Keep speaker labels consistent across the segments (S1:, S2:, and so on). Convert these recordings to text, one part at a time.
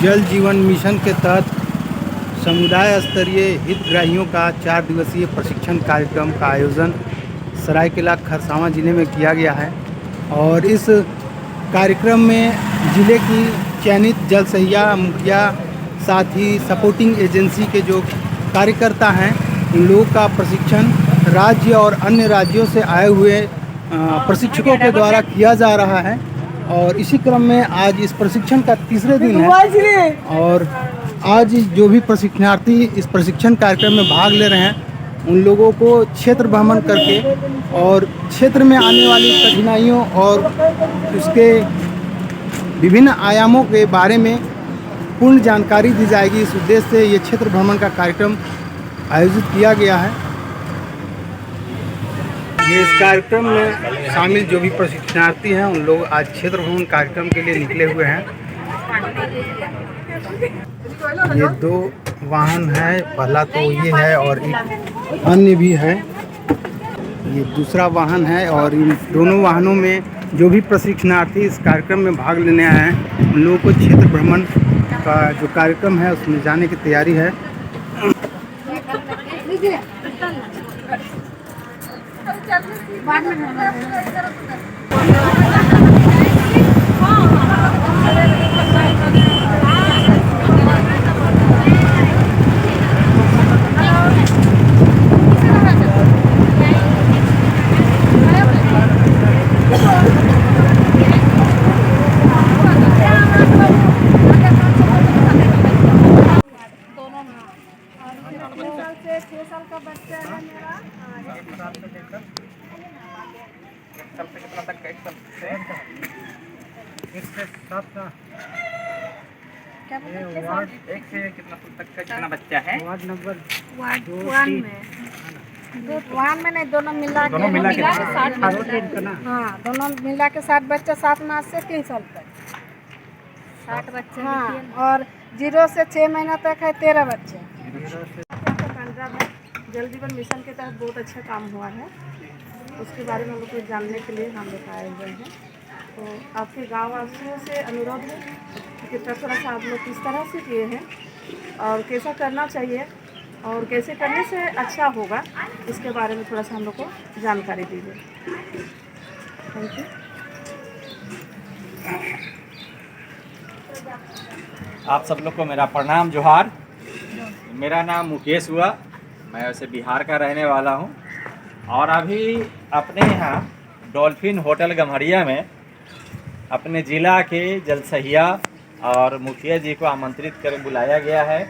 S1: जल जीवन मिशन के तहत समुदाय स्तरीय हितग्राहियों का 4 दिवसीय प्रशिक्षण कार्यक्रम का आयोजन सरायकेला खरसावां जिले में किया गया है। और इस कार्यक्रम में जिले की चयनित जल सहिया मुखिया, साथ ही सपोर्टिंग एजेंसी के जो कार्यकर्ता हैं, इन लोगों का प्रशिक्षण राज्य और अन्य राज्यों से आए हुए प्रशिक्षकों के द्वारा किया जा रहा है। और इसी क्रम में आज इस प्रशिक्षण का तीसरे दिन है और आज जो भी प्रशिक्षणार्थी इस प्रशिक्षण कार्यक्रम में भाग ले रहे हैं, उन लोगों को क्षेत्र भ्रमण करके और क्षेत्र में आने वाली कठिनाइयों और उसके विभिन्न आयामों के बारे में पूर्ण जानकारी दी जाएगी। इस उद्देश्य से ये क्षेत्र भ्रमण का कार्यक्रम आयोजित किया गया है। ये इस कार्यक्रम में शामिल जो भी प्रशिक्षणार्थी हैं, उन लोग आज क्षेत्र भ्रमण कार्यक्रम के लिए निकले हुए हैं। ये 2 वाहन है, पहला तो ये है और एक अन्य भी है, ये दूसरा वाहन है। और इन दोनों वाहनों में जो भी प्रशिक्षणार्थी इस कार्यक्रम में भाग लेने आए हैं, उन लोगों को क्षेत्र भ्रमण का जो कार्यक्रम है उसमें जाने की तैयारी है।
S2: से 6 साल का बच्चा है मेरा।
S3: एक साल से कितना तक का? 1 से 7 का।
S2: क्या
S3: ये वार्ड 1 से कितना साल तक का कितना बच्चा है?
S1: वार्ड नंबर
S2: वार्ड 1 में, वार्ड में नहीं, दोनों मिला के 60 बच्चा। हाँ, दोनों मिला के 60 बच्चा, 7 माह से 3 साल तक 60 बच्चे। हाँ, और 0 से 6 महीना तक है 13 बच्चे। जल जीवन मिशन के तहत बहुत अच्छा काम हुआ है, उसके बारे में हम लोग को जानने के लिए हम लोग आए हुए हैं। तो आपके गाँव वासियों से अनुरोध है कि थोड़ा सा आप लोग किस तरह से किए हैं और कैसा करना चाहिए और कैसे करने से अच्छा होगा, इसके बारे में थोड़ा सा हम लोग को जानकारी दीजिए। Thank you.
S3: आप सब लोग को मेरा प्रणाम, जोहार। मेरा नाम मुकेश हुआ, मैं वैसे बिहार का रहने वाला हूं और अभी अपने यहाँ डॉल्फिन होटल गम्हरिया में अपने ज़िला के जलसहिया और मुखिया जी को आमंत्रित कर बुलाया गया है,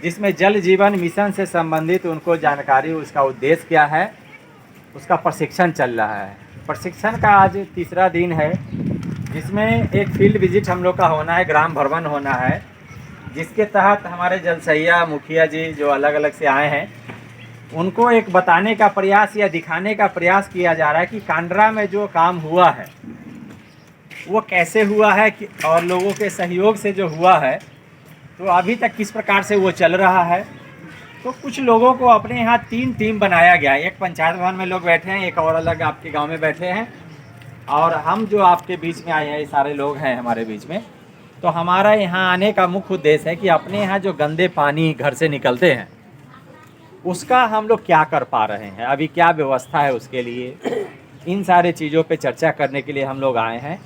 S3: जिसमें जल जीवन मिशन से संबंधित उनको जानकारी, उसका उद्देश्य क्या है, उसका प्रशिक्षण चल रहा है। प्रशिक्षण का आज तीसरा दिन है, जिसमें एक फील्ड विजिट हम लोग का होना है, ग्राम भ्रमण होना है, जिसके तहत हमारे जलसहिया मुखिया जी जो अलग अलग से आए हैं, उनको एक बताने का प्रयास या दिखाने का प्रयास किया जा रहा है कि कांडरा में जो काम हुआ है वो कैसे हुआ है कि और लोगों के सहयोग से जो हुआ है तो अभी तक किस प्रकार से वो चल रहा है। तो कुछ लोगों को अपने यहाँ 3 टीम बनाया गया है। एक पंचायत भवन में लोग बैठे हैं, एक और अलग आपके गांव में बैठे हैं, और हम जो आपके बीच में आए हैं, ये सारे लोग हैं हमारे बीच में। तो हमारा यहाँ आने का मुख्य उद्देश्य है कि अपने यहाँ जो गंदे पानी घर से निकलते हैं उसका हम लोग क्या कर पा रहे हैं, अभी क्या व्यवस्था है उसके लिए, इन सारे चीज़ों पे चर्चा करने के लिए हम लोग आए हैं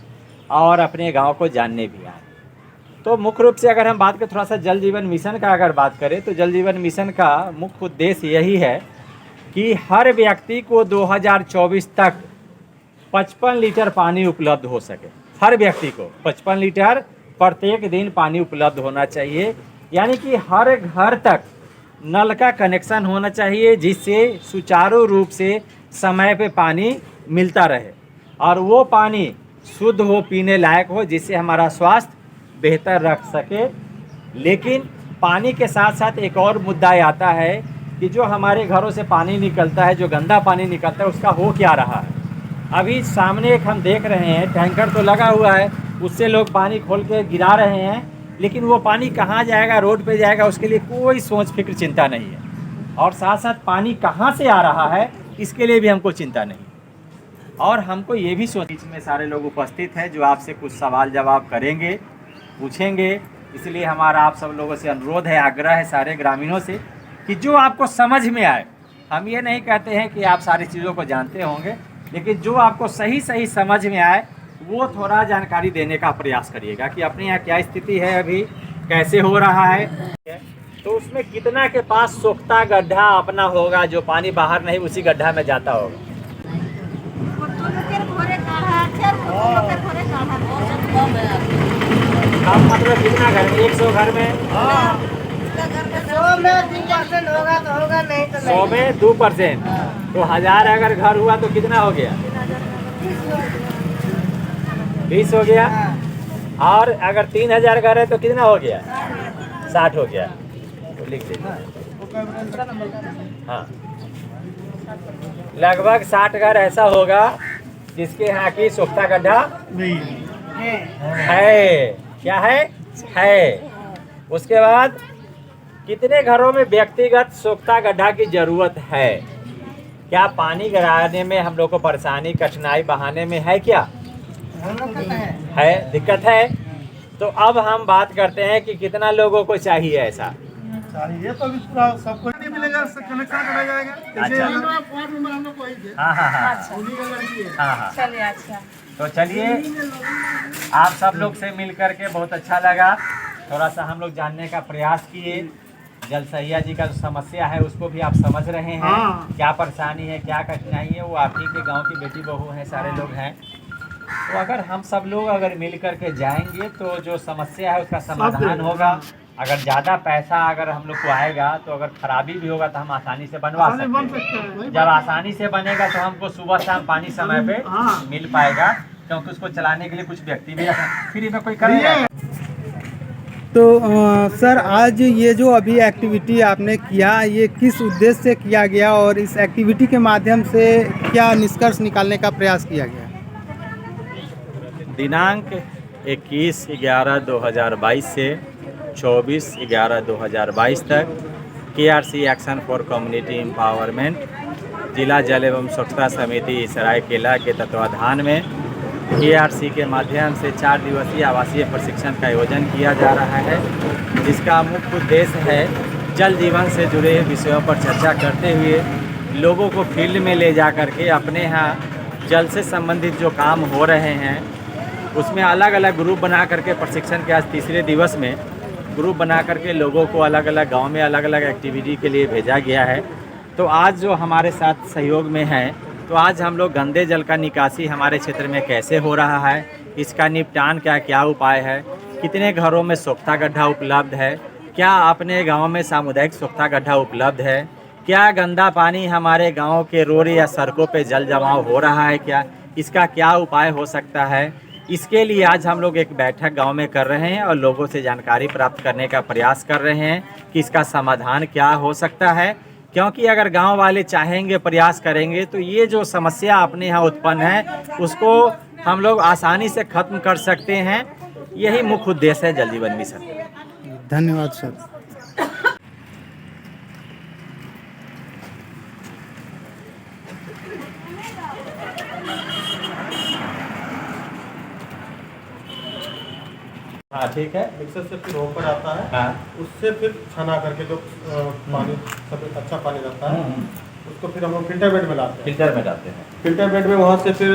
S3: और अपने गांव को जानने भी आए। तो मुख्य रूप से अगर हम बात करें थोड़ा सा जल जीवन मिशन का अगर बात करें तो जल जीवन मिशन का मुख्य उद्देश्य यही है कि हर व्यक्ति को 2024 तक 55 लीटर पानी उपलब्ध हो सके। हर व्यक्ति को 55 लीटर प्रत्येक दिन पानी उपलब्ध होना चाहिए, यानी कि हर घर तक नल का कनेक्शन होना चाहिए, जिससे सुचारू रूप से समय पे पानी मिलता रहे और वो पानी शुद्ध हो, पीने लायक हो, जिससे हमारा स्वास्थ्य बेहतर रख सके। लेकिन पानी के साथ साथ एक और मुद्दा आता है कि जो हमारे घरों से पानी निकलता है, जो गंदा पानी निकलता है, उसका हो क्या रहा है। अभी सामने एक हम देख रहे हैं टैंकर तो लगा हुआ है, उससे लोग पानी खोल के गिरा रहे हैं, लेकिन वो पानी कहाँ जाएगा, रोड पे जाएगा, उसके लिए कोई सोच फिक्र चिंता नहीं है। और साथ साथ पानी कहाँ से आ रहा है इसके लिए भी हमको चिंता नहीं। और हमको ये भी सोच, बीच में सारे लोग उपस्थित हैं जो आपसे कुछ सवाल जवाब करेंगे, पूछेंगे इसलिए हमारा आप सब लोगों से अनुरोध है, आग्रह है सारे ग्रामीणों से कि जो आपको समझ में आए, हम ये नहीं कहते हैं कि आप सारी चीज़ों को जानते होंगे, लेकिन जो आपको सही सही समझ में आए वो थोड़ा जानकारी देने का प्रयास करिएगा कि अपने यहाँ क्या स्थिति है, अभी कैसे हो रहा है, तो उसमें कितना के पास सोख्ता गड्ढा अपना होगा जो पानी बाहर नहीं उसी गड्ढा में जाता होगा। अब मतलब कितना घर में, 100 घर में
S4: 100 में 2% होगा तो होगा, नहीं तो
S3: 100 में 2%, तो 1000 अगर घर हुआ तो कितना हो गया, 20 हो गया। और अगर 3000 घर है तो कितना हो गया, 60 हो गया। तो लिख दीजिए, हाँ लगभग 60 घर ऐसा होगा जिसके यहाँ की सोख्ता गड्ढा है। क्या है। उसके बाद कितने घरों में व्यक्तिगत सोख्ता गड्ढा की जरूरत है? क्या पानी गिराने में हम लोग को परेशानी, कठिनाई बहाने में है क्या? है, दिक्कत है। तो अब हम बात करते हैं कि कितना लोगों को चाहिए ऐसा।
S5: चाहिए तो अभी पूरा सबको नहीं मिलेगा, कनेक्शन कराया जाएगा।
S3: अच्छा। हाँ हाँ हाँ हाँ हाँ।
S2: चलिए अच्छा।
S3: तो चलिए, आप सब लोग से मिल करके बहुत अच्छा लगा। थोड़ा सा हम लोग जानने का प्रयास किए। जल सैया जी का जो समस्या है उसको भी आप समझ रहे हैं। क्या परेशानी है, क्या कठिनाई है, वो आप ही के गांव की बेटी बहू हैं, सारे लोग हैं। तो अगर हम सब लोग अगर मिल करके जाएंगे तो जो समस्या है उसका समाधान होगा। अगर ज़्यादा पैसा अगर हम लोग को आएगा तो अगर खराबी भी होगा तो हम आसानी से बनवा सकते हैं। जब आसानी से बनेगा तो हमको सुबह शाम पानी समय पे मिल पाएगा, क्योंकि उसको चलाने के लिए कुछ व्यक्ति भी फ्री में कोई करेगा।
S1: तो सर, आज ये जो अभी एक्टिविटी आपने किया, ये किस उद्देश्य से किया गया और इस एक्टिविटी के माध्यम से क्या निष्कर्ष निकालने का प्रयास किया गया?
S3: दिनांक 21/11/2022 से 24/11/2022 तक KRC action for community empowerment जिला जल एवं स्वच्छता समिति सरायकेला के तत्वाधान में KRC के माध्यम से 4 दिवसीय आवासीय प्रशिक्षण का आयोजन किया जा रहा है, जिसका मुख्य उद्देश्य है जल जीवन से जुड़े विषयों पर चर्चा करते हुए लोगों को फील्ड में ले जा करके अपने यहाँ जल से संबंधित जो काम हो रहे हैं उसमें अलग अलग ग्रुप बना करके प्रशिक्षण के आज तीसरे दिवस में ग्रुप बना करके लोगों को अलग अलग गांव में अलग अलग एक्टिविटी के लिए भेजा गया है। तो आज जो हमारे साथ सहयोग में है, तो आज हम लोग गंदे जल का निकासी हमारे क्षेत्र में कैसे हो रहा है, इसका निपटान क्या उपाय है, कितने घरों में सोख्ता गड्ढा उपलब्ध है, क्या अपने गांव में सामुदायिक सोख्ता गड्ढा उपलब्ध है, क्या गंदा पानी हमारे गांव के रोड या सड़कों पे जल जमाव हो रहा है, क्या इसका क्या उपाय हो सकता है। इसके लिए आज हम लोग एक बैठक गांव में कर रहे हैं और लोगों से जानकारी प्राप्त करने का प्रयास कर रहे हैं कि इसका समाधान क्या हो सकता है। क्योंकि अगर गांव वाले चाहेंगे, प्रयास करेंगे, तो ये जो समस्या अपने यहाँ उत्पन्न है उसको हम लोग आसानी से खत्म कर सकते हैं। यही मुख्य उद्देश्य है जल जीवन मिशन।
S1: धन्यवाद सर।
S3: हाँ ठीक है।
S5: मिक्सर से फिर होकर आता है।
S3: हाँ।
S5: उससे फिर छना करके जो पानी सब अच्छा पानी रहता है उसको फिर हम लोग फिल्टर बेड में लाते हैं।
S3: फिल्टर में डालते हैं।
S5: फिल्टर बेड में वहाँ से फिर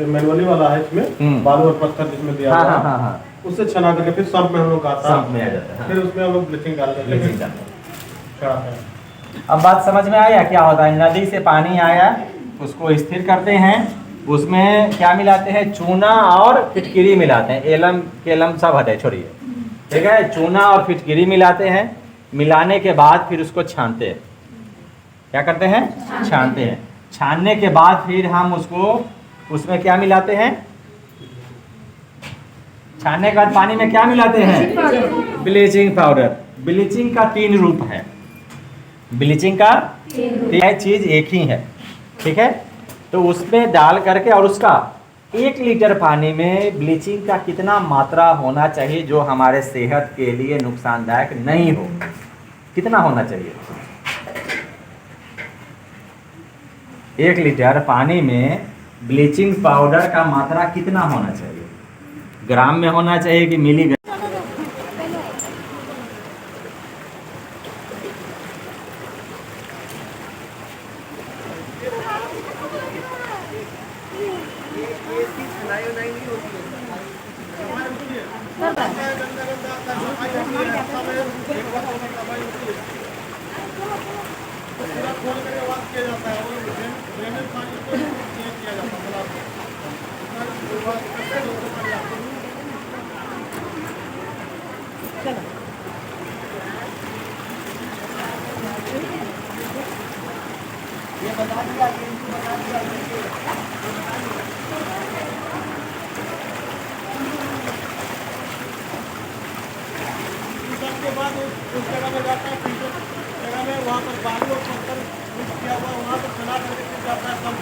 S5: मैनुअली वाला है, इसमें बालू और पत्थर जिसमें दिया
S3: हाँ
S5: हुआ
S3: हाँ
S5: है,
S3: हाँ।
S5: उससे छना करके फिर संप में हम लोग आता
S3: संप में आ जाता है।
S5: फिर उसमें हम लोग ब्लीचिंग डालते हैं।
S3: ब्लीचिंग डालते हैं।
S5: चढ़ाते हैं।
S3: अब बात समझ में आया क्या होता है। नदी से पानी आया, उसको स्थिर करते हैं, उसमें क्या मिलाते हैं, चूना और फिटकिरी मिलाते हैं। एलम केलम सब हटे, छोड़िए, ठीक है। चूना और फिटकिरी मिलाते हैं, मिलाने के बाद फिर उसको छानते हैं। क्या करते हैं, छानते हैं। छानने के बाद फिर हम उसको उसमें क्या मिलाते हैं, छानने के बाद पानी में क्या मिलाते हैं, ब्लीचिंग पाउडर। ब्लीचिंग का 3 रूप है। ब्लीचिंग का 3 चीज एक ही है, ठीक है। तो उसमें डाल करके और उसका 1 लीटर पानी में ब्लीचिंग का कितना मात्रा होना चाहिए जो हमारे सेहत के लिए नुकसानदायक नहीं हो, कितना होना चाहिए। 1 लीटर पानी में ब्लीचिंग पाउडर का मात्रा कितना होना चाहिए, ग्राम में होना चाहिए कि मिलीग्राम।
S4: की सलाई उलाई नहीं होती है।
S5: सफाई होती है, गंदा गंदा आता है, सफाई होती है, हफ्ता में एक बार तो सफाई होती है, तो पूरा खोल करके वाश किया जाता है और ड्रेनेज पानी को चेंज किया जाता है तालाब में। वाश करते हैं तो पानी आता है।
S4: ये बता दिया कि इनको बता दिया
S5: उसके बाद उस जगह में जाता है, फिल्टर जगह में वहाँ पर बालू और पत्थर मिक्स किया हुआ वहाँ पर चला करके फिर जाता है पंप।